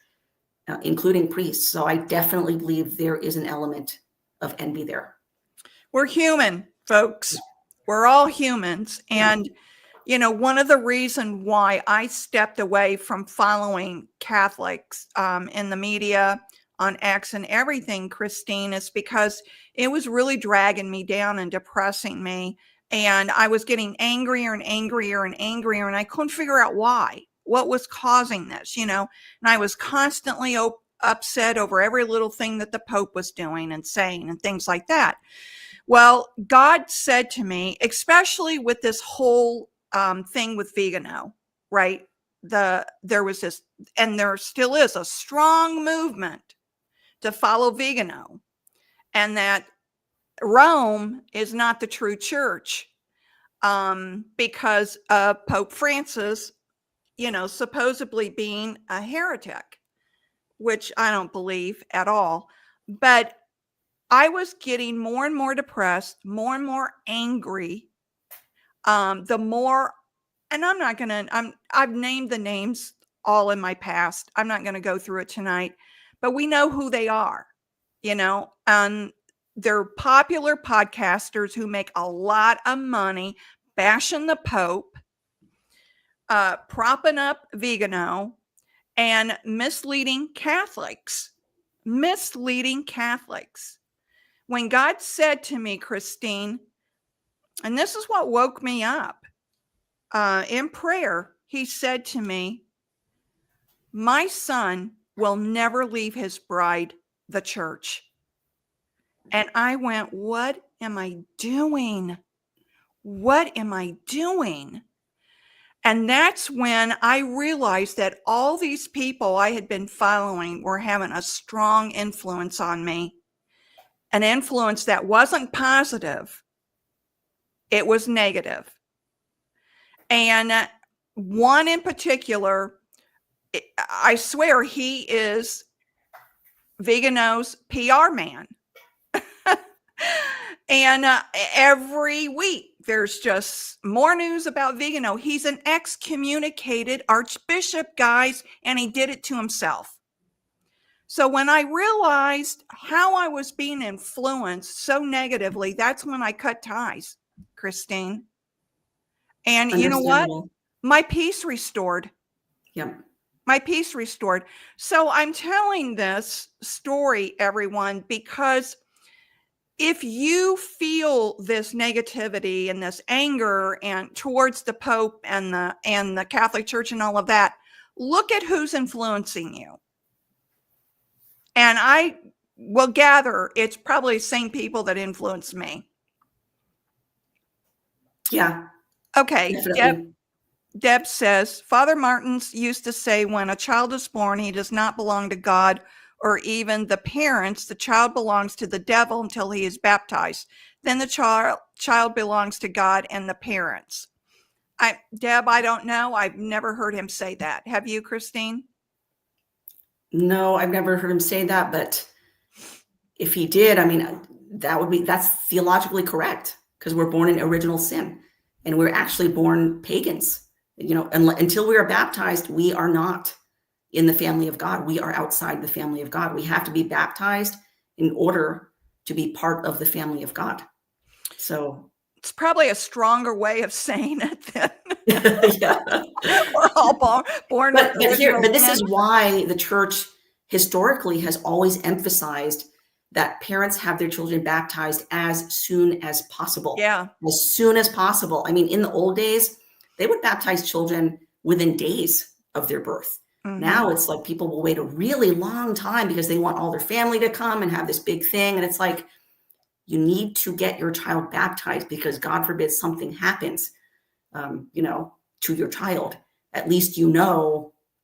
including priests. So I definitely believe there is an element of envy there. We're human, folks. We're all humans. And, one of the reasons why I stepped away from following Catholics in the media, on X and everything, Christine, is because it was really dragging me down and depressing me. And I was getting angrier and angrier and angrier, and I couldn't figure out why, what was causing this, and I was constantly upset over every little thing that the Pope was doing and saying and things like that. Well, God said to me, especially with this whole thing with Vigano, right? There was this, and there still is a strong movement to follow Vigano, and that Rome is not the true church because of Pope Francis, supposedly being a heretic, which I don't believe at all. But I was getting more and more depressed, more and more angry. The more, and I've named the names all in my past. I'm not going to go through it tonight, but we know who they are, and they're popular podcasters who make a lot of money bashing the Pope, propping up Vigano, and misleading Catholics. When God said to me, Christine, and this is what woke me up in prayer, he said to me, my son will never leave his bride, the church. And I went, what am I doing? What am I doing? And that's when I realized that all these people I had been following were having a strong influence on me, an influence that wasn't positive. It was negative. And one in particular, I swear he is Vigano's PR man. And every week there's just more news about Vigano. He's an excommunicated archbishop, guys, and he did it to himself. So when I realized how I was being influenced so negatively, that's when I cut ties, Christine. And you know what? My peace restored. Yeah. My peace restored. So I'm telling this story, everyone, because if you feel this negativity and this anger and towards the Pope and the Catholic Church and all of that, look at who's influencing you. And I will gather it's probably the same people that influenced me. Yeah. Okay. Deb says, Father Martins used to say when a child is born, he does not belong to God or even the parents. The child belongs to the devil until he is baptized. Then the child belongs to God and the parents. Deb, I don't know. I've never heard him say that. Have you, Christine? No, I've never heard him say that, but if he did, I mean, that's theologically correct, because we're born in original sin and we're actually born pagans. Until we are baptized, we are not in the family of God. We are outside the family of God. We have to be baptized in order to be part of the family of God. So it's probably a stronger way of saying it than yeah. we're all born with But original this sin. is why the church historically has always emphasized that parents have their children baptized as soon as possible. Yeah. As soon as possible. I mean, in the old days, they would baptize children within days of their birth. Mm-hmm. Now it's like people will wait a really long time because they want all their family to come and have this big thing. And it's like, you need to get your child baptized because God forbid something happens, to your child. At least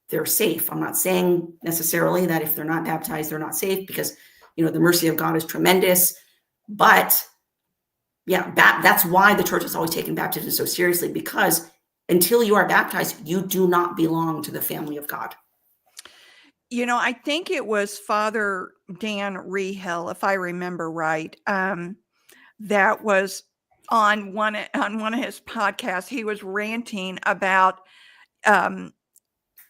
they're safe. I'm not saying necessarily that if they're not baptized, they're not safe, because the mercy of God is tremendous. But yeah, that's why the church has always taken baptism so seriously, because until you are baptized, you do not belong to the family of God. I think it was Father Dan Rehill, if I remember right, that was on one of his podcasts. He was ranting about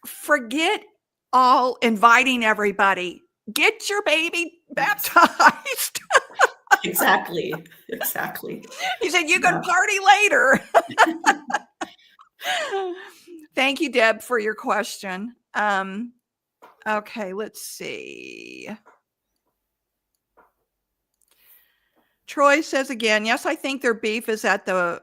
forget all inviting everybody. Get your baby baptized. Exactly. He said, you can party later. Thank you, Deb, for your question. Okay, let's see. Troy says again, yes, I think their beef is that the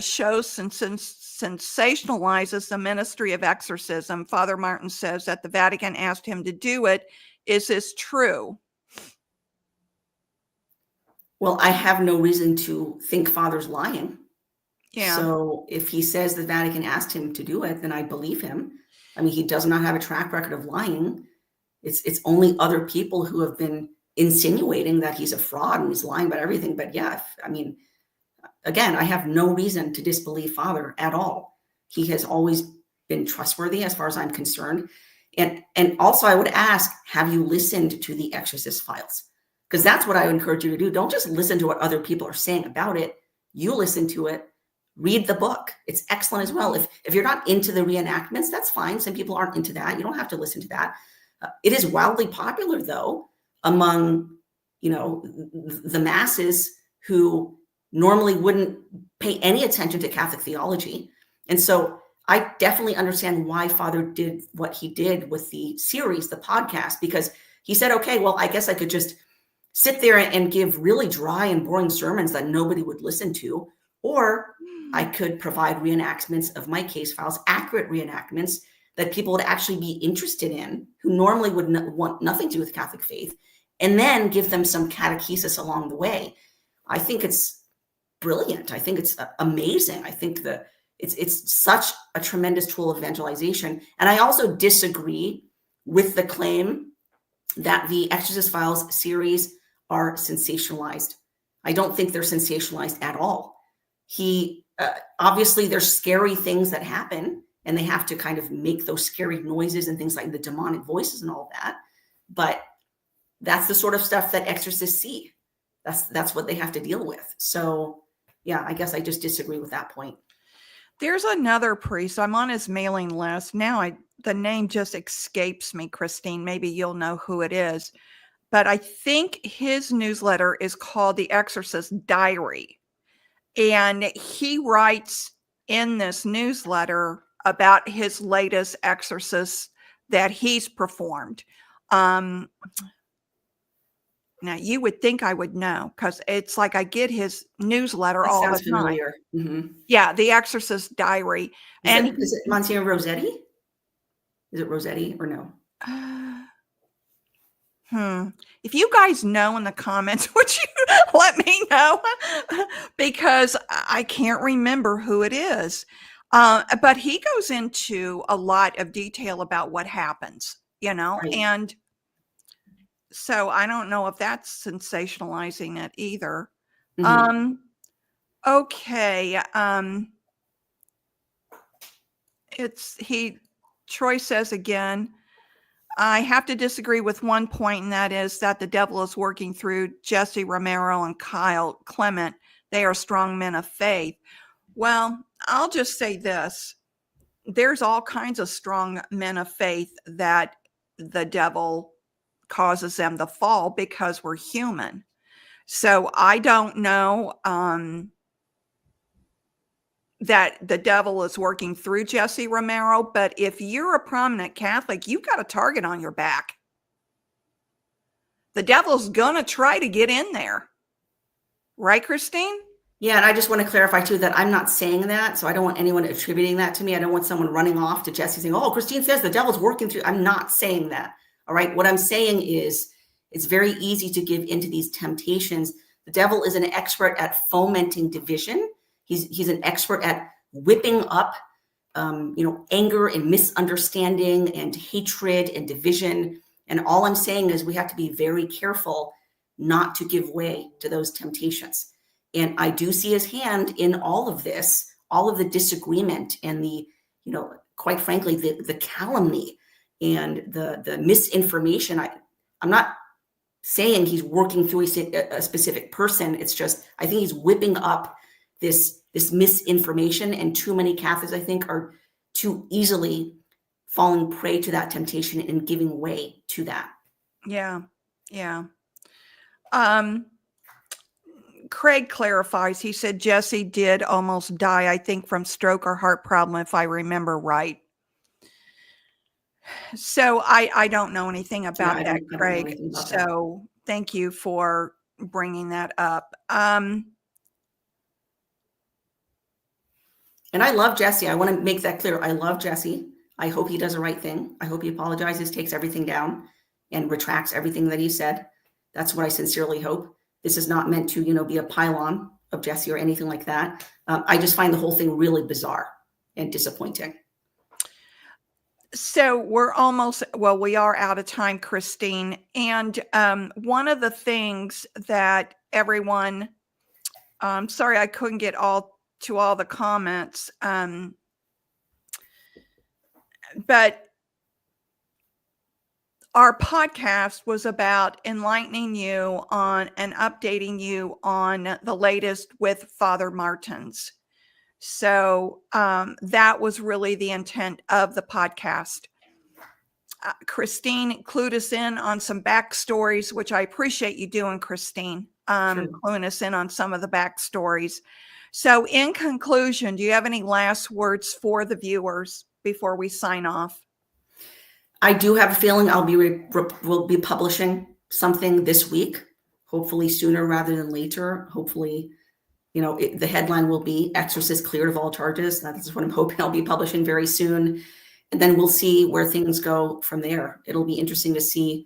show sensationalizes the ministry of exorcism. Father Martin says that the Vatican asked him to do it. Is this true? Well, I have no reason to think Father's lying. Yeah. So if he says the Vatican asked him to do it, then I believe him. I mean, he does not have a track record of lying. It's only other people who have been insinuating that he's a fraud and he's lying about everything. But yeah, again, I have no reason to disbelieve Father at all. He has always been trustworthy as far as I'm concerned. And also I would ask, have you listened to the Exorcist files? Because that's what I would encourage you to do. Don't just listen to what other people are saying about it. You listen to it, read the book. It's excellent as well. If you're not into the reenactments, that's fine. Some people aren't into that. You don't have to listen to that. It is wildly popular, though, among, the masses who normally wouldn't pay any attention to Catholic theology. And so I definitely understand why Father did what he did with the series, the podcast, because he said, okay, well, I guess I could just sit there and give really dry and boring sermons that nobody would listen to, or I could provide reenactments of my case files, accurate reenactments that people would actually be interested in, who normally would want nothing to do with Catholic faith, and then give them some catechesis along the way. I think it's brilliant. I think it's amazing. I think it's such a tremendous tool of evangelization. And I also disagree with the claim that the Exorcist Files series are sensationalized. I don't think they're sensationalized at all. Obviously there's scary things that happen, and they have to kind of make those scary noises and things like the demonic voices and all that. But that's the sort of stuff that exorcists see. That's what they have to deal with. So yeah, I guess I just disagree with that point. There's another priest. I'm on his mailing list. Now the name just escapes me, Christine. Maybe you'll know who it is. But I think his newsletter is called The Exorcist Diary. And he writes in this newsletter about his latest exorcists that he's performed. Now, you would think I would know, because it's like I get his newsletter all the time. Familiar. Mm-hmm. Yeah, The Exorcist Diary. Is it Monsignor Rossetti? Is it Rossetti or no? If you guys know in the comments, would you let me know? Because I can't remember who it is. But he goes into a lot of detail about what happens, Right. And so I don't know if that's sensationalizing it either. Mm-hmm. Okay. Troy says again, I have to disagree with one point, and that is that the devil is working through Jesse Romero and Kyle Clement. They are strong men of faith. Well, I'll just say this. There's all kinds of strong men of faith that the devil causes them to fall because we're human. So I don't know that the devil is working through Jesse Romero, but if you're a prominent Catholic, you've got a target on your back. The devil's gonna try to get in there. Right, Christine? Yeah, and I just want to clarify too that I'm not saying that, so I don't want anyone attributing that to me. I don't want someone running off to Jesse saying, "Oh, Christine says the devil's working through." I'm not saying that. All right. What I'm saying is it's very easy to give into these temptations. The devil is an expert at fomenting division. He's an expert at whipping up anger and misunderstanding and hatred and division. And all I'm saying is we have to be very careful not to give way to those temptations. And I do see his hand in all of this, all of the disagreement and the, quite frankly, the calumny and the misinformation. I'm not saying he's working through a specific person. It's just, I think he's whipping up this misinformation, and too many Catholics, I think, are too easily falling prey to that temptation and giving way to that. Yeah. Yeah. Craig clarifies. He said Jesse did almost die, I think, from stroke or heart problem, if I remember right. So I don't know anything about that, Craig. So thank you for bringing that up. And I love Jesse. I want to make that clear. I love Jesse. I hope he does the right thing. I hope he apologizes, takes everything down, and retracts everything that he said. That's what I sincerely hope. This is not meant to, be a pylon of Jesse or anything like that. I just find the whole thing really bizarre and disappointing. So we are out of time, Christine. And one of the things that everyone, sorry, I couldn't get to all the comments, but our podcast was about enlightening you on and updating you on the latest with Father Martins. So that was really the intent of the podcast. Christine clued us in on some backstories, which I appreciate you doing, Christine, cluing us in on some of the backstories. So in conclusion, do you have any last words for the viewers before we sign off? I do have a feeling we'll be publishing something this week, hopefully sooner rather than later. Hopefully, the headline will be "Exorcist cleared of all charges." That's what I'm hoping. I'll be publishing very soon. And then we'll see where things go from there. It'll be interesting to see,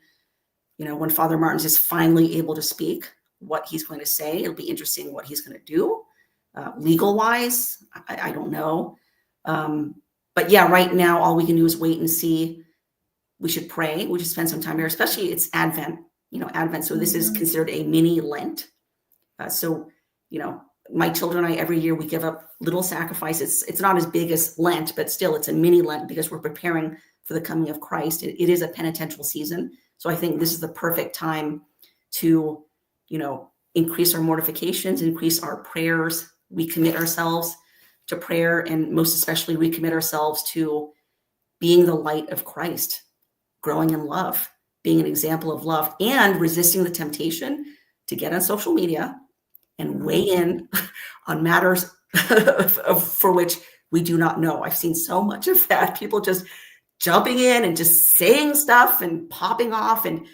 when Father Martins is finally able to speak, what he's going to say. It'll be interesting what he's going to do. Legal wise, I don't know. But yeah, right now, all we can do is wait and see. We should pray. We should spend some time here, especially it's Advent, Advent. So this is considered a mini Lent. My children and I, every year we give up little sacrifices. It's not as big as Lent, but still it's a mini Lent because we're preparing for the coming of Christ. It is a penitential season. So I think this is the perfect time to, increase our mortifications, increase our prayers, recommit ourselves to prayer, and most especially recommit ourselves to being the light of Christ, growing in love, being an example of love, and resisting the temptation to get on social media and weigh in on matters for which we do not know. I've seen so much of that. People just jumping in and just saying stuff and popping off. And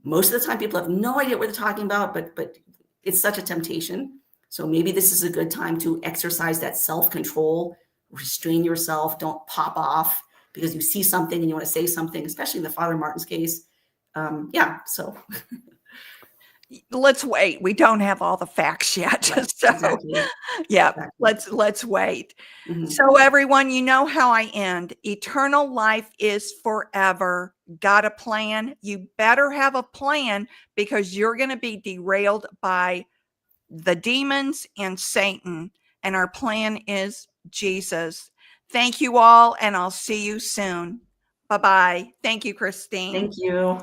most of the time people have no idea what they're talking about, but it's such a temptation. So maybe this is a good time to exercise that self-control, restrain yourself, don't pop off because you see something and you want to say something, especially in the Father Martins case. So let's wait. We don't have all the facts yet. Right, so exactly. Yeah, exactly. Let's wait. Mm-hmm. So everyone, you know how I end. Eternal life is forever. Got a plan? You better have a plan because you're going to be derailed by the demons and Satan. And our plan is Jesus. Thank you all, and I'll see you soon. Bye-bye. Thank you, Christine. Thank you.